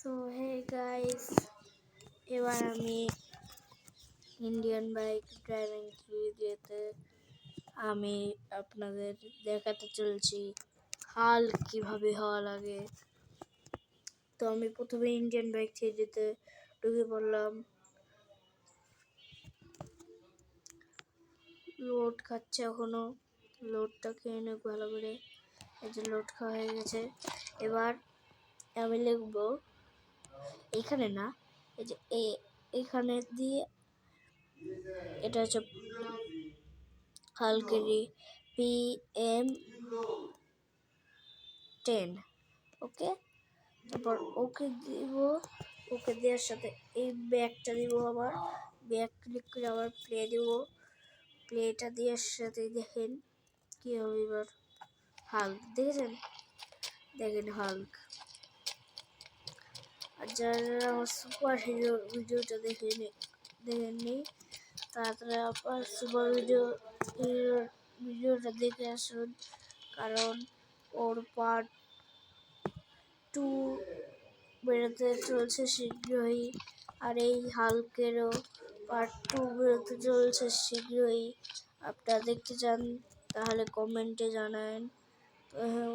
So hey guys, এবার আমি Indian bike driving ভিডিওতে আমি আপনাদের দেখাতে চলছি হাল কিভাবে হওয়া লাগে। তো আমি প্রথমে ইন্ডিয়ান বাইক থ্রিডিতে ঢুকে পড়লাম। লোড খাচ্ছে এখনো, লোডটা খেয়ে নেব ভালো করে। এই যে লোড খাওয়া হয়ে গেছে। এবার আমি লিখবো এখানে না, এই যে এখানে দিয়ে, এটা হচ্ছে হালকেরি PM10। ওকে, তারপর ওকে দিব। ওকে দেওয়ার সাথে এই ব্যাগটা দিব, আবার ব্যাগ ক্লিক করে আবার প্লে দিব। প্লেটা দেওয়ার সাথে দেখেন কি হবে। এবার হাল্ক দেখেছেন, দেখেন হাল্ক। আর যারা আমার সুপার হিরো ভিডিওটা দেখেননি তাড়াতাড়ি আবার সুপার ভিডিওটা দেখে আসুন, কারণ ওর পার্ট 2 বেরোতে চলছে শীঘ্রই। আর এই হাল্কেরও পার্ট 2 বেরোতে চলছে শীঘ্রই। আপনারা দেখতে চান তাহলে কমেন্টে জানান। তো হ্যাঁ,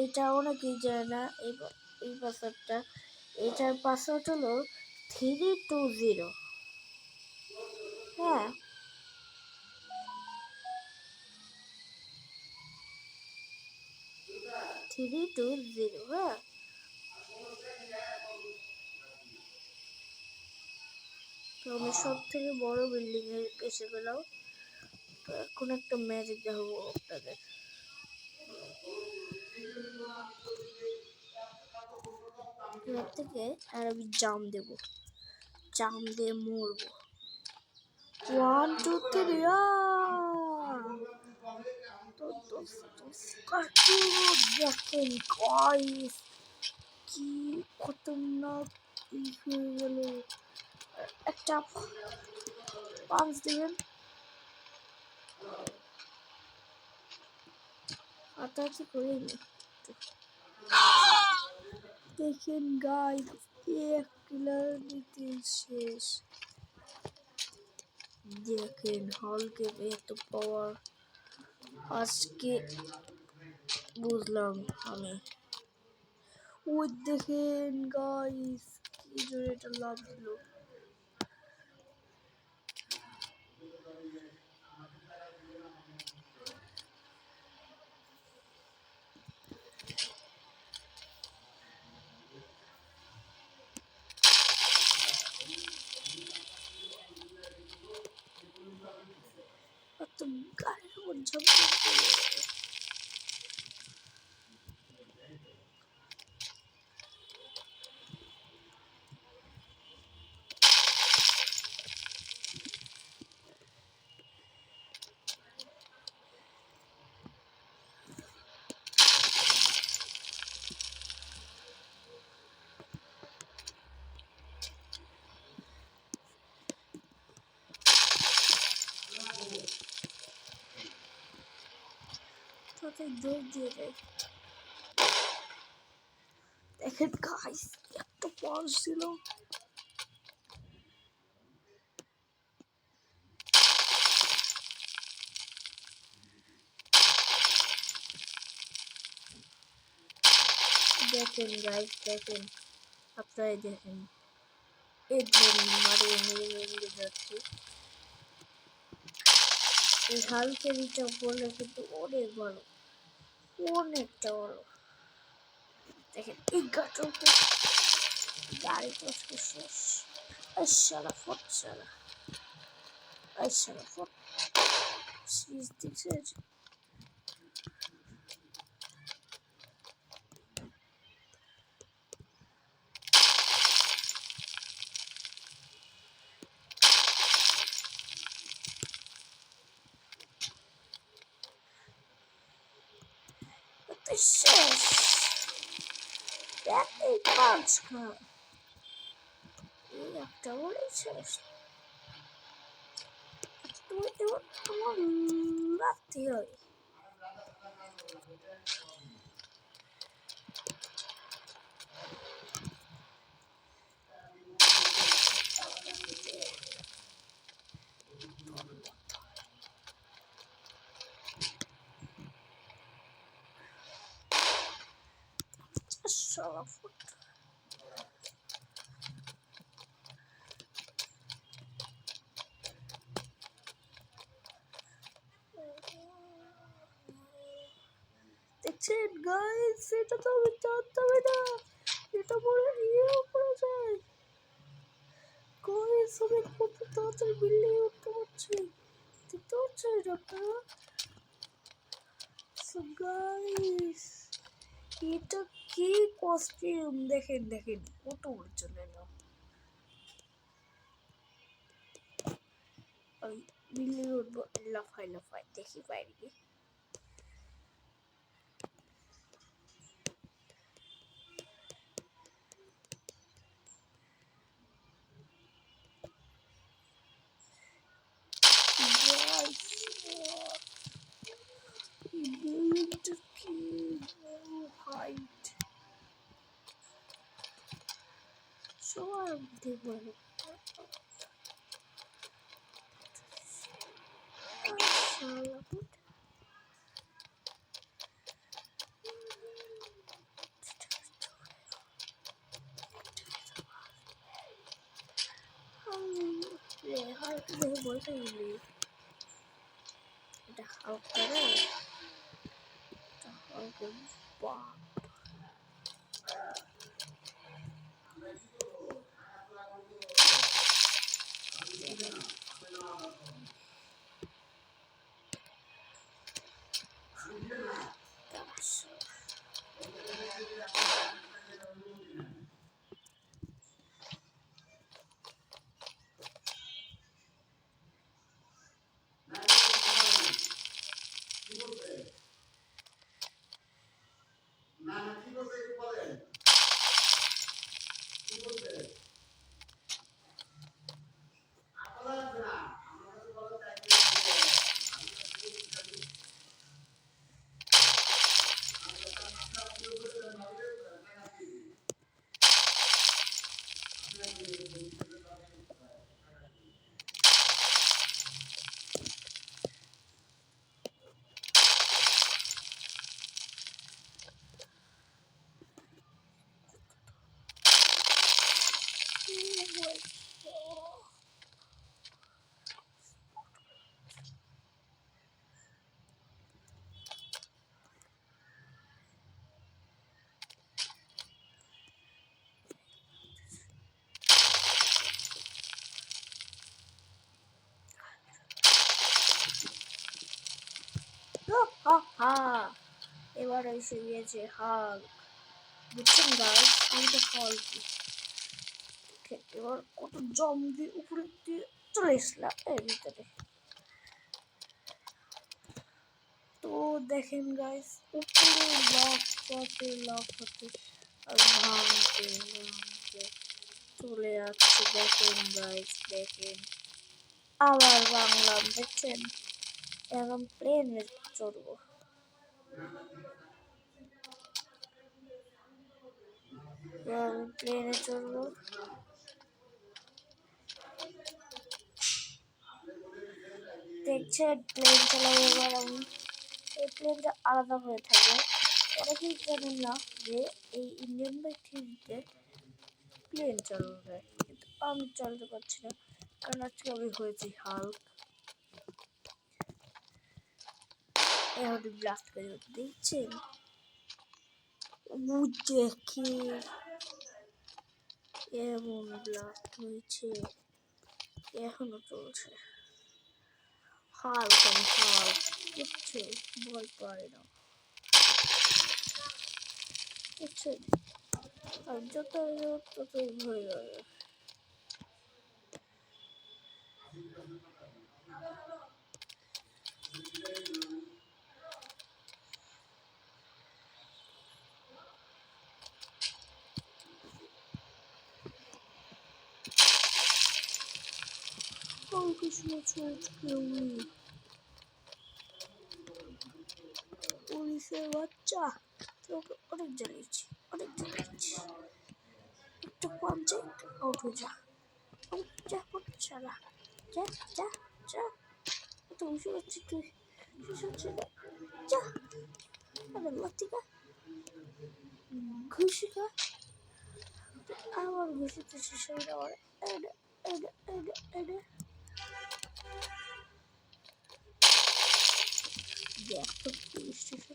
এটা অনেকেই জানে না এই পাসওয়ার্ডটা। এটার পাসওয়ার্ড হলো 320। হ্যাঁ, 320। হ্যাঁ, তো আমি সব থেকে বড় বিল্ডিং এ এসে গেলাম। তো এখন একটা ম্যাজিক দেখাবো আপনাদের। এবার থেকে আর আমি জাম দেব, জাম দিয়ে মরবো। 1 2 3 তো দেখেন গাইস, কি খতরনাক হয়ে গেল। একটা পাঁচ দিবেন, হাতাহাতি করে নি। দেখেন গাইস, এক কিলার নিতে শেষ। দেখেন হাল্কের এত পাওয়ার আজকে বুঝলাম আমি। ওই দেখেন গাইস, কি জোরে এটা লাভ দিল। তো গাড়ির উপর ঝাঁপ তাতে দৌড় দিয়ে যায়। দেখেন গাইস, এত পাওয়ার ছিল। দেখেন গাইস, দেখেন আপনারাই দেখেন। এই ধরুন মারিয়ে মেরে যাচ্ছে। এই হালকের এটা বলে কিন্তু অনেক ভালো, অনেকটা ভালো। দেখেন এই গাড়ির উপর গাড়ি পৌঁছতে শেষ। সারা ফট সারা, সারা ফট দেখছেন। শেষ এই পাঁচ খা এই একটা বলে শেষ। তুমি এবার তোমার রাত্রি হয়। শালা ফুট। দেখছেন গাইস, এটা তো আমি জানতাম না, এটা পরে ইয়েও করা যায়। গাইস আমি কত তাড়াতাড়ি বিল্ডিং উঠতে পারছি, দেখতে পাচ্ছেন আপনারা? সো গাইস এটা কি কস্টিউম, দেখেন দেখেন কত উড়ে চলে এলাম। ওই বিল্ডিং উঠবো, লাফাই লাফাই দেখি বাইরে গিয়ে। বিল্ডিংটা কি হাইট, সবার দেখবো। বলতে গেলি এটা হালকা করে, এটা হালকা বাপ। এবার এসে গিয়েছে হাল্ক, বুঝছেন গাইস? আমি তো হাল্ক। এবার কত জম দিয়ে উপরে দিয়ে চলে এসলাম এর ভিতরে। তো দেখেন গাইস, উপরে লাফাতে আর ভাঙতে চলে যাচ্ছে। দেখেন গাইস, দেখেন আবার বাংলাম, দেখছেন? এখন প্লেনে চড়বো। প্লেনে চড়বো, দেখছেন? প্লেন চালাবো এবার আমি। এই প্লেনটা আলাদা হয়ে থাকে, অনেকেই জানেন না যে এই ইন্ডিয়ান বাই থ্রিতে প্লেন চালানো যায়, কিন্তু আমি চালাতে পারছি না, কারণ আজকে আমি হয়েছি হাল্ক। এখন ব্লাস্ট করে দেখছেন, দেখে এমন ব্লাস্ট হয়েছে, এখনো চলছে। হাল্ক, আমি হাল্ক, কিচ্ছু ভয় পাই না, বুঝছেন? আর যতই ভয় লাগে। কিছু পুলিশের বাচ্চা, তোকে অনেক জ্বালিয়েছি, অনেক জ্বালিয়েছি। একটা পাঞ্চায়েত আউট হয়ে যা, যা শালা, যা যা যা। এত বুঝতে পারছি তুই শেষ হচ্ছে না, যা। আরে লাতিকা ঘুষি খা, আমার ঘুষিতে শেষ হয়ে যাওয়ার এনে এনে এনে এনে দেখ তো police station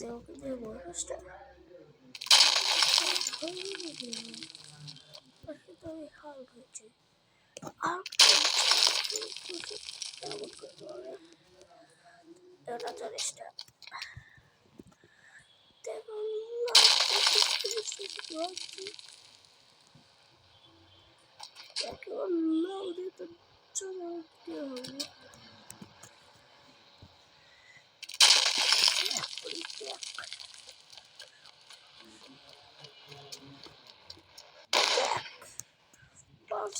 tengo que devolver porque todavía algo hecho. Algo era todo esto. Tengo un load de todo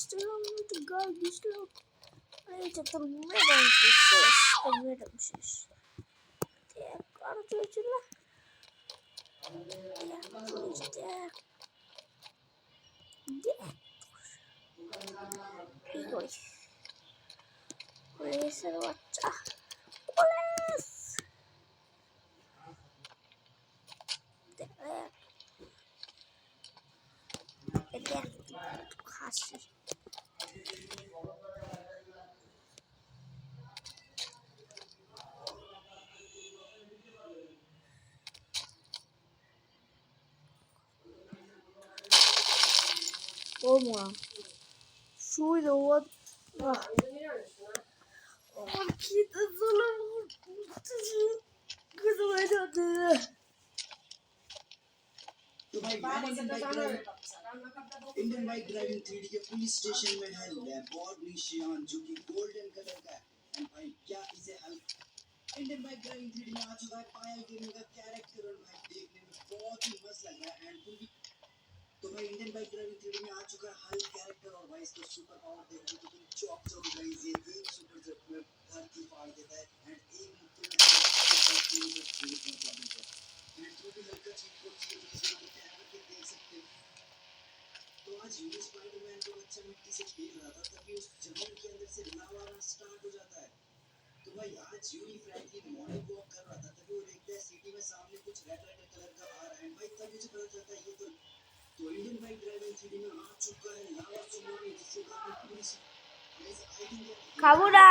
still the guy is still I need to put red on this sauce. The red on this. Yeah, got to do it. Yeah, please, yeah. Yeah. Please. Please, watch out. Police! There. Again, classy. Oh my. Show the what? Oh, kid, that's all I want to do. Because I don't do that. तो भाई Indian bike driving 3D के police station में है Lamborghini जो कि golden colour का है। And भाई क्या इसे हल इंडियन बाइक ड्राइविंग 3D में आ चुका है पायल गेमिंग का कैरेक्टर और भाई देखने में बहुत ही मस्त लग रहा है। एंड तुम भी तो भाई इंडियन बाइक ड्राइविंग 3D में आ चुका है हल कैरेक्टर और भाई इसका सुपर पावर देखो तो तुम चौक चौक गाइस ये एक सुपर जेट में धरती फाड़ देता है एंड एक मुक्के में 10 किलोमीटर स्पीड पहुंचा देता है। एंड जो भी हल्का चीज को चाहिए तो इसे आप टैप करके देख सकते हो। तो आज यूवी स्पाइडरमैन को बच्चा मिट्टी से खेल रहा था तभी उस जमीन के अंदर से लावा आना स्टार्ट हो जाता है। तो भाई आज यूवी फ्रैंकलिन मॉर्निंग वॉक कर रहा था तभी वो देखता है सिटी में सामने कुछ रेड कलर का आ रहा है। भाई तभी उसे पता चलता है ये तो इंडियन बाइक ड्राइविंग 3D में आ चुका है लावा सुनामी जिससे काफी पुलिस आई थिंक Kabura!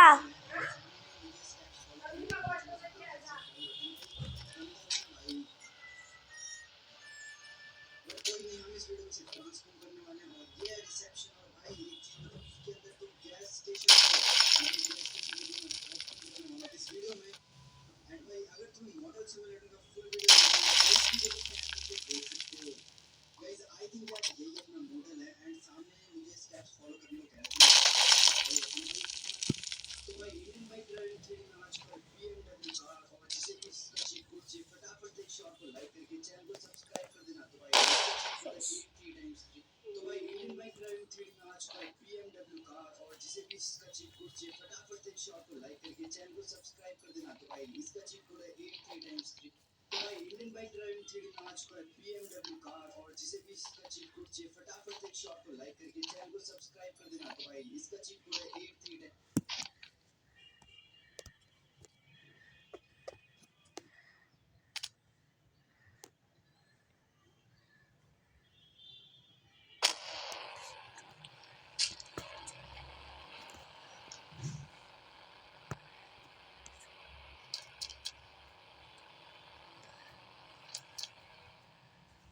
कोई नहीं हम इस वीडियो से ट्रांसफॉर्म करने वाले हैं और ये रिसेप्शन और भाई एक चीज मतलब इसके अंदर तो गैस स्टेशन है इस वीडियो में। एंड भाई अगर तुम मॉडल सिमुलेटर का फुल वीडियो इस वीडियो को टैप करके देख सकते हो। गाइस आई थिंक दैट यही अपना मॉडल है एंड सामने मुझे स्टेप्स फॉलो करने को कहते हैं। तो भाई इंडियन बाइक ड्राइविंग 3D में आज का BMW कार और जिसे भी इसका चीट कोड चाहिए फटाफट एक शॉट को लाइक करके चैनल को सब्सक्राइब कर देना। तो भाई 3 टाइम्स तो भाई इंडियन बाइक ड्राइविंग 3D में आज का BMW कार और जिसे भी इसका चीट कोड चाहिए फटाफट एक शॉट को लाइक करके चैनल को सब्सक्राइब कर देना। तो भाई इसका चीट कोड है 83 टाइम्स 3। तो भाई इंडियन बाइक ड्राइविंग 3D में आज का BMW कार और जिसे भी इसका चीट कोड चाहिए फटाफट एक शॉट को लाइक करके चैनल को सब्सक्राइब कर देना। तो भाई इसका चीट कोड है 83 टाइम्स।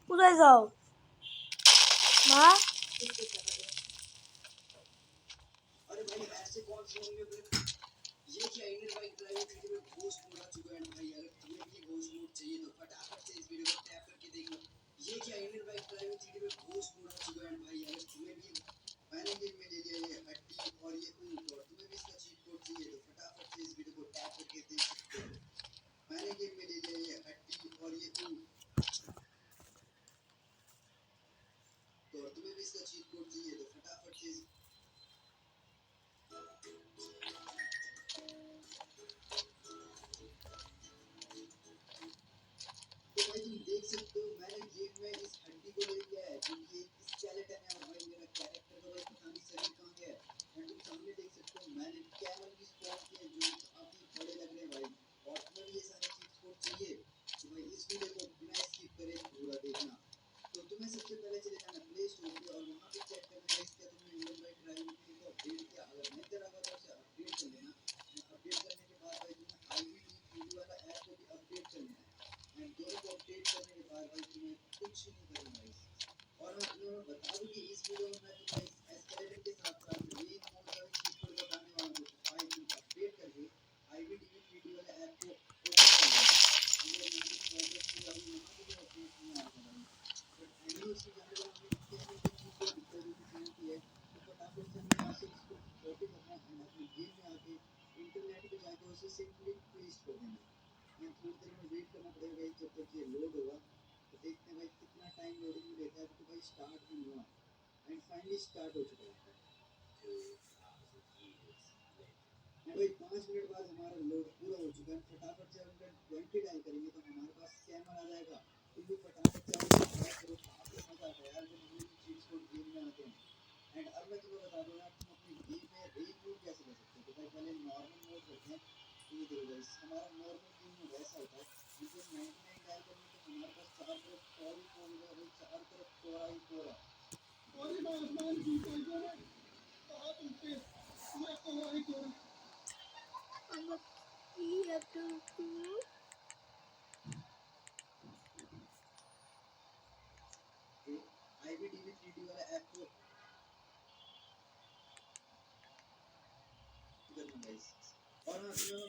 কোথায় যাও মা? अरे भाई ऐसे कौन सी मम्मी अपने ये क्या इंडियन बाइक ड्राइविंग 3D में घोस्ट मोड आ चुका है। भाई अगर तुम्हें भी घोस्ट मोड चाहिए तो फटाफट से इस वीडियो को टैप करके देख लो। ये क्या इंडियन बाइक ड्राइविंग 3D में घोस्ट मोड आ चुका है। भाई अगर तुम्हें भी मैंने गेम में ले लिया ये हड्डी और ये ऊँट और तुम्हें भी इसका चीट कोड चाहिए तो फटाफट से इस वीडियो को टैप करके देख सकते हो। मैंने गेम में ले लिया ये हड्डी और ये ऊँट तो तुम्हें भी इसका चीट कोड चाहिए तो फटाफट से तो भाई तुम देख सकते हो मैंने गेम में इस हड्डी को ले लिया है क्योंकि इस सबसे पहले चले जाना प्ले स्टोर पे और वहाँ पे चेक करना गाइस क्या तुमने इंडियन बाइक ड्राइविंग थ्री को अपडेट किया। अगर नहीं करा हुआ तो उसे अपडेट कर लेना। अपडेट करने के बाद भाई तुम्हें आईवी वाला ऐप को भी अपडेट कर लेना है। एंड दोनों को अपडेट करने के बाद भाई तुम्हें कुछ नहीं करना गाइस। और हाँ तुम्हें मैं बता दूं कि इस वीडियो में मैं तुम्हें एस्केलेटर के साथ साथ रेन मोड का भी चीज कोड बताने वाला हूँ। तो भाई तुम अपडेट करके आईवीटीवी 3D वाले ऐप को ओपन कर लेना। अगर नहीं तो एड्रेस पूरा अभी वहाँ पे भी अपडेट नहीं आएगा भाई। बट एनीवेज की जानने वाला हमें कहने की चीज को दिक्कत जो कि 70 है तो फटाफट से हमें यहाँ से इसको कॉपी करना है एंड अपने गेम में आके इंटरनेट पे जाके उसे सिंपली पेस्ट कर देना है। एंड थोड़ी देर में वेट करना पड़ेगा गाइस जब तक ये लोड होगा। तो देखते हैं भाई कितना टाइम लोडिंग में लेता है। अभी तो भाई स्टार्ट भी हुआ एंड फाइनली स्टार्ट हो चुका है। एंड भाई 5 मिनट बाद हमारा लोड पूरा हो चुका है। फटाफट से हम 20 डायल करेंगे तो हमारे पास स्कैमर आ जाएगा। तुम भी फटाफट से आओ ट्राई करो। काफी मजा आता है यार जब हम लोग चीज कोड गेम में आते हैं। एंड अब मैं तुम्हें बता दूं यार तुम अपने गेम में रेन मोड कैसे कर सकते हो। तो भाई पहले नॉर्मल मोड करते हैं। तो ये देखो गाइस हमारा नॉर्मल गेम में वैसा होता है। जैसे 99 डायल करेंगे तो हमारे पास चारों तरफ कोर ही कोर होगा भाई। चारों तरफ कोरा ही कोरा। कोरी में आसमान की कोई कोरा कहाँ तुमसे ये कोरा ही कोरा। আমরা কি একটা आईवीटीवी 3D वाला ऐप को करना गाइस। और हाँ